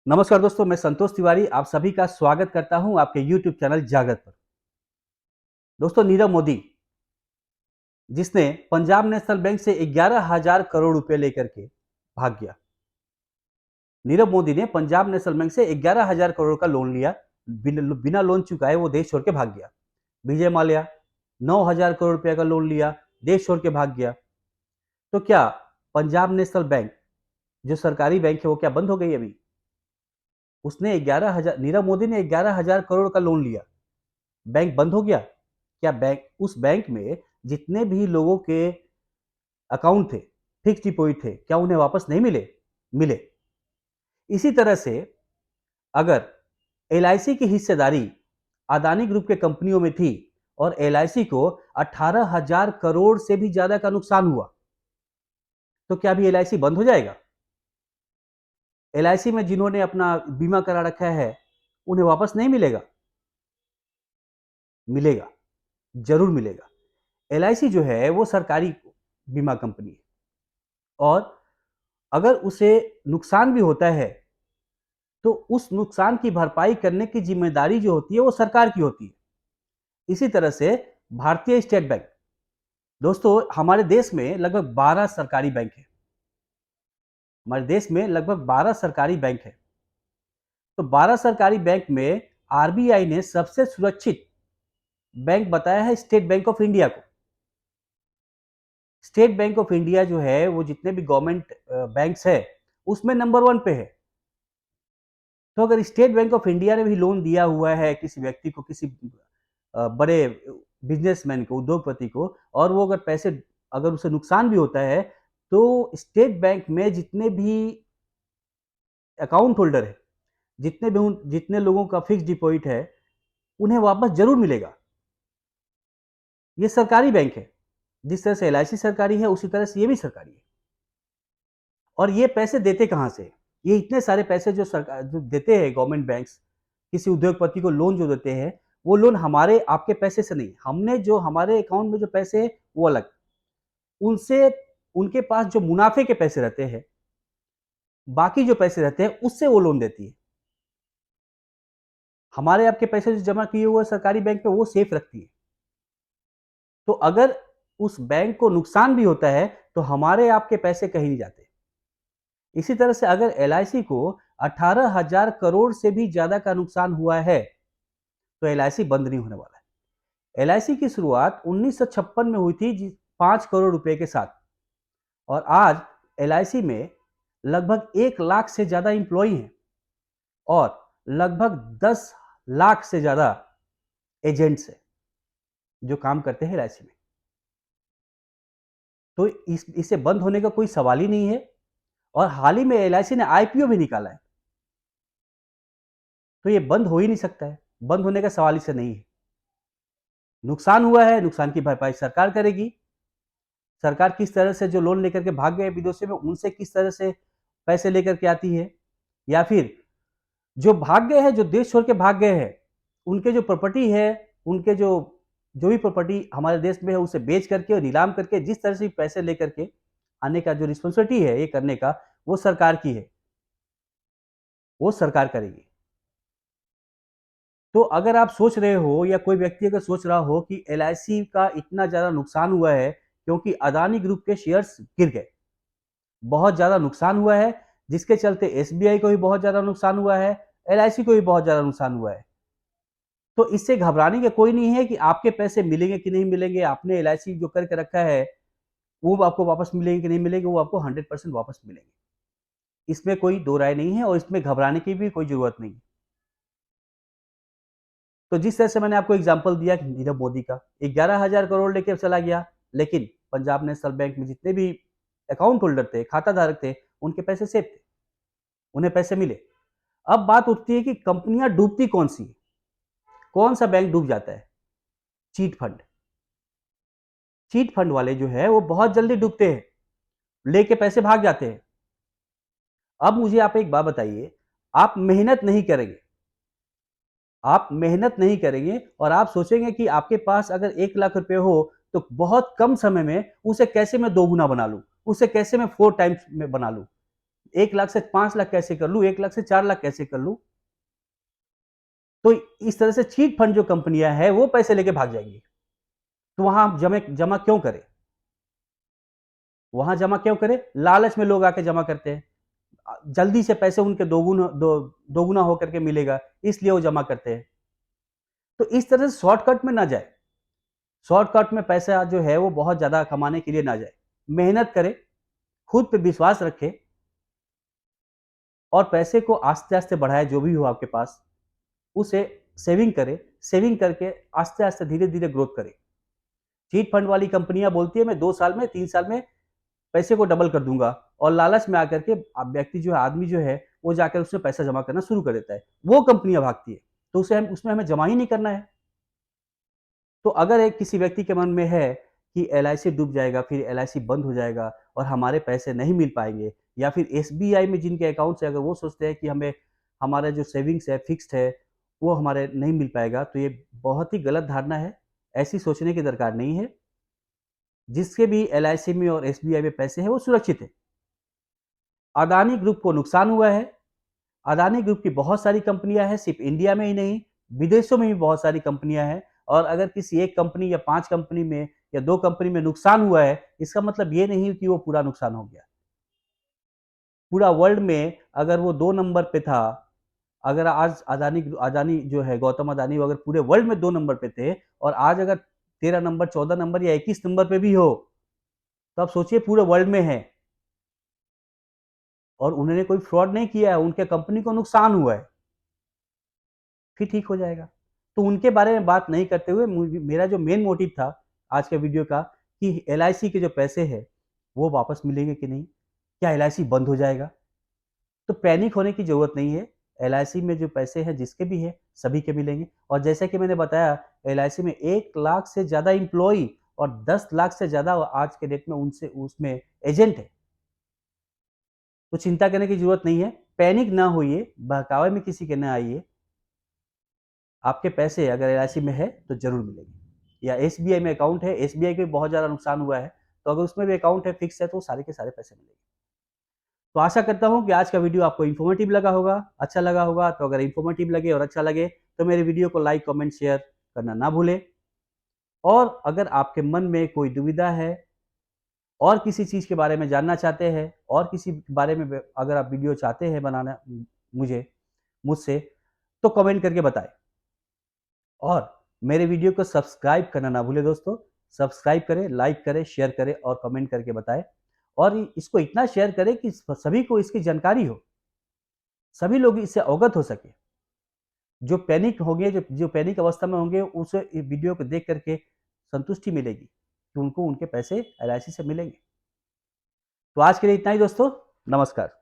नमस्कार दोस्तों, मैं संतोष तिवारी आप सभी का स्वागत करता हूं आपके YouTube चैनल जागत पर। दोस्तों, नीरव मोदी जिसने पंजाब नेशनल बैंक से 11,000 करोड़ रुपए लेकर के भाग गया। नीरव मोदी ने पंजाब नेशनल बैंक से 11,000 करोड़ का लोन लिया, बिना लोन चुकाए वो देश छोड़ के भाग गया। विजय माल्या 9,000 करोड़ रुपए का लोन लिया, देश छोड़ के भाग गया। तो क्या पंजाब नेशनल बैंक जो सरकारी बैंक है वो क्या बंद हो गई अभी? उसने 11,000 नीरव मोदी ने 11,000 करोड़ का लोन लिया, बैंक बंद हो गया? क्या बैंक उस बैंक में जितने भी लोगों के अकाउंट थे, फिक्स डिपॉजिट थे, क्या उन्हें वापस नहीं मिले? मिले। इसी तरह से अगर एलआईसी की हिस्सेदारी अदानी ग्रुप के कंपनियों में थी और एलआईसी को 18,000 करोड़ से भी ज्यादा का नुकसान हुआ, तो क्या अभी एलआईसी बंद हो जाएगा? एलआईसी में जिन्होंने अपना बीमा करा रखा है उन्हें वापस नहीं मिलेगा? मिलेगा, जरूर मिलेगा। एलआईसी जो है वो सरकारी बीमा कंपनी है और अगर उसे नुकसान भी होता है तो उस नुकसान की भरपाई करने की जिम्मेदारी जो होती है वो सरकार की होती है। इसी तरह से भारतीय स्टेट बैंक, दोस्तों हमारे देश में लगभग 12 सरकारी बैंक है। हमारे देश में लगभग 12 सरकारी बैंक है। तो 12 सरकारी बैंक में आरबीआई ने सबसे सुरक्षित बैंक बताया है स्टेट बैंक ऑफ इंडिया को। स्टेट बैंक ऑफ इंडिया जो है वो जितने भी गवर्नमेंट बैंक्स है उसमें नंबर 1 पे है। तो अगर स्टेट बैंक ऑफ इंडिया ने भी लोन दिया हुआ है किसी व्यक्ति को, किसी बड़े बिजनेसमैन को, उद्योगपति को, और वो अगर उसे नुकसान भी होता है तो स्टेट बैंक में जितने भी अकाउंट होल्डर है, जितने लोगों का फिक्स डिपॉजिट है, उन्हें वापस जरूर मिलेगा। ये सरकारी बैंक है। जिस तरह से एलआईसी सरकारी है उसी तरह से ये भी सरकारी है। और ये पैसे देते कहां से? ये इतने सारे पैसे जो सरकार जो देते हैं गवर्नमेंट बैंक्स, किसी उद्योगपति को लोन जो देते हैं, वो लोन हमारे आपके पैसे से नहीं, हमने जो हमारे अकाउंट में जो पैसे हैं वो अलग, उनसे उनके पास जो मुनाफे के पैसे रहते हैं, बाकी जो पैसे रहते हैं उससे वो लोन देती है। हमारे आपके पैसे जो जमा किए हुए सरकारी बैंक में वो सेफ रखती है। तो अगर उस बैंक को नुकसान भी होता है तो हमारे आपके पैसे कहीं नहीं जाते। इसी तरह से अगर एलआईसी को 18,000 करोड़ से भी ज्यादा का नुकसान हुआ है तो एलआईसी बंद नहीं होने वाला है। एलआईसी की शुरुआत 1956 में हुई थी 5 करोड़ रुपए के साथ, और आज एलआईसी में लगभग 1 लाख से ज्यादा इंप्लॉई हैं और लगभग 10 लाख से ज्यादा एजेंट्स हैं जो काम करते हैं एलआईसी में। तो इसे बंद होने का कोई सवाल ही नहीं है। और हाल ही में एलआईसी ने आईपीओ भी निकाला है। तो ये बंद हो ही नहीं सकता है, बंद होने का सवाल इसे नहीं है। नुकसान हुआ है, नुकसान की भरपाई सरकार करेगी। सरकार किस तरह से जो लोन लेकर के भाग गए विदेशों में, उनसे किस तरह से पैसे लेकर के आती है, या फिर जो भाग गए हैं, जो देश छोड़ के भाग गए हैं, उनके जो प्रॉपर्टी है, उनके जो जो भी प्रॉपर्टी हमारे देश में है उसे बेच करके और नीलाम करके जिस तरह से पैसे लेकर के आने का जो रिस्पॉन्सिबिलिटी है ये करने का, वो सरकार की है, वो सरकार करेगी। तो अगर आप सोच रहे हो या कोई व्यक्ति अगर सोच रहा हो कि एलआईसी का इतना ज्यादा नुकसान हुआ है क्योंकि अदानी ग्रुप के शेयर्स गिर गए, बहुत ज्यादा नुकसान हुआ है, जिसके चलते एसबीआई को भी बहुत ज्यादा नुकसान हुआ है, एलआईसी को भी बहुत ज्यादा नुकसान हुआ है, तो इससे घबराने का कोई नहीं है कि आपके पैसे मिलेंगे कि नहीं मिलेंगे। आपने एलआईसी जो करके रखा है वो आपको वापस मिलेंगे कि नहीं मिलेंगे, वो आपको 100% वापस मिलेंगे। इसमें कोई दो राय नहीं है और इसमें घबराने की भी कोई जरूरत नहीं है। तो जिस तरह से मैंने आपको एग्जांपल दिया कि नीरव मोदी का 11,000 करोड़ लेके चला गया, लेकिन पंजाब नेशनल बैंक में जितने भी अकाउंट होल्डर थे, खाता धारक थे, उनके पैसे सेफ थे, उन्हें पैसे मिले। अब बात उठती है कि कंपनियां डूबती कौन सी है? कौन सा बैंक डूब जाता है? Chit fund. चीट फंड वाले जो है वो बहुत जल्दी डूबते हैं, लेके पैसे भाग जाते हैं। अब मुझे आप एक बात बताइए, आप मेहनत नहीं करेंगे, आप मेहनत नहीं करेंगे और आप सोचेंगे कि आपके पास अगर 1 लाख रुपए हो तो बहुत कम समय में उसे कैसे मैं 2 गुना बना लूं, उसे कैसे मैं 4 टाइम्स में बना लूं। 1 लाख से 5 लाख कैसे कर लूं, 1 लाख से 4 लाख कैसे कर लूं। तो इस तरह से चीट फंड जो कंपनियां हैं वो पैसे लेके भाग जाएंगी। तो वहां आप जमा क्यों करें? वहां जमा क्यों करें? लालच में लोग आके जमा करते हैं। जल्दी से पैसे उनके दोगुना होकर के मिलेगा, इसलिए वो जमा करते हैं। तो इस तरह से शॉर्टकट में ना जाए। शॉर्टकट में पैसा जो है वो बहुत ज्यादा कमाने के लिए ना जाए। मेहनत करे, खुद पे विश्वास रखे और पैसे को आस्ते आस्ते बढ़ाए। जो भी हो आपके पास उसे सेविंग करे, सेविंग करके आस्ते आस्ते धीरे धीरे ग्रोथ करे। चीट फंड वाली कंपनियां बोलती है मैं 2 साल में 3 साल में पैसे को डबल कर दूंगा, और लालच में आकर के व्यक्ति जो है, आदमी जो है, वो जाकर उसमें पैसा जमा करना शुरू कर देता है। वो कंपनियां भागती है। तो उसे हम उसमें हमें जमा ही नहीं करना है। तो अगर एक किसी व्यक्ति के मन में है कि एलआईसी डूब जाएगा, फिर एलआईसी बंद हो जाएगा और हमारे पैसे नहीं मिल पाएंगे, या फिर एसबीआई में जिनके अकाउंट्स है अगर वो सोचते हैं कि हमें हमारा जो सेविंग्स है फिक्स्ड है वो हमारे नहीं मिल पाएगा, तो ये बहुत ही गलत धारणा है। ऐसी सोचने की दरकार नहीं है। जिसके भी एलआईसी में और एसबीआई में पैसे हैं वो सुरक्षित है। अदानी ग्रुप को नुकसान हुआ है। अदानी ग्रुप की बहुत सारी कंपनियां हैं, सिर्फ इंडिया में ही नहीं, विदेशों में भी बहुत सारी कंपनियां हैं। और अगर किसी एक कंपनी या 5 कंपनी में या 2 कंपनी में नुकसान हुआ है, इसका मतलब ये नहीं कि वो पूरा नुकसान हो गया। पूरा वर्ल्ड में अगर वो 2 नंबर पे था, अगर आज अदानी जो है, गौतम अदानी, वो अगर पूरे वर्ल्ड में 2 नंबर पे थे और आज अगर 13 नंबर, 14 नंबर या 21 नंबर पे भी हो, तो आप सोचिए पूरे वर्ल्ड में है और उन्होंने कोई फ्रॉड नहीं किया है, उनके कंपनी को नुकसान हुआ है, फिर ठीक हो जाएगा। तो उनके बारे में बात नहीं करते हुए मेरा जो मेन मोटिव था आज के वीडियो का, कि एलआईसी के जो पैसे हैं वो वापस मिलेंगे कि नहीं, क्या एलआईसी बंद हो जाएगा। तो पैनिक होने की जरूरत नहीं है। एलआईसी में जो पैसे हैं जिसके भी है सभी के मिलेंगे। और जैसा कि मैंने बताया, एलआईसी में 1 लाख से ज्यादा इंप्लॉई और 10 लाख से ज्यादा आज के डेट में उनसे उसमें एजेंट है। तो चिंता करने की जरूरत नहीं है। पैनिक ना होइए, बहकावे में किसी के ना आइए। आपके पैसे अगर एलआईसी में है तो जरूर मिलेंगे। या एसबीआई में अकाउंट है, एसबीआई को भी बहुत ज्यादा नुकसान हुआ है, तो अगर उसमें भी अकाउंट है, फिक्स है, तो सारे के सारे पैसे मिलेंगे। तो आशा करता हूं कि आज का वीडियो आपको इन्फॉर्मेटिव लगा होगा, अच्छा लगा होगा। तो अगर इन्फॉर्मेटिव लगे और अच्छा लगे तो मेरे वीडियो को लाइक, कमेंट, शेयर करना ना भूलें। और अगर आपके मन में कोई दुविधा है और किसी चीज के बारे में जानना चाहते हैं और किसी बारे में अगर आप वीडियो चाहते हैं बनाना मुझे मुझसे, तो कमेंट करके बताएं। और मेरे वीडियो को सब्सक्राइब करना ना भूलें दोस्तों। सब्सक्राइब करें, लाइक करें, शेयर करें और कमेंट करके बताएं। और इसको इतना शेयर करें कि सभी को इसकी जानकारी हो, सभी लोग इससे अवगत हो सके। जो पैनिक होंगे, जो पैनिक अवस्था में होंगे, उसे इस वीडियो को देख करके संतुष्टि मिलेगी कि उनको उनके पैसे एलआईसी से मिलेंगे। तो आज के लिए इतना ही दोस्तों। नमस्कार।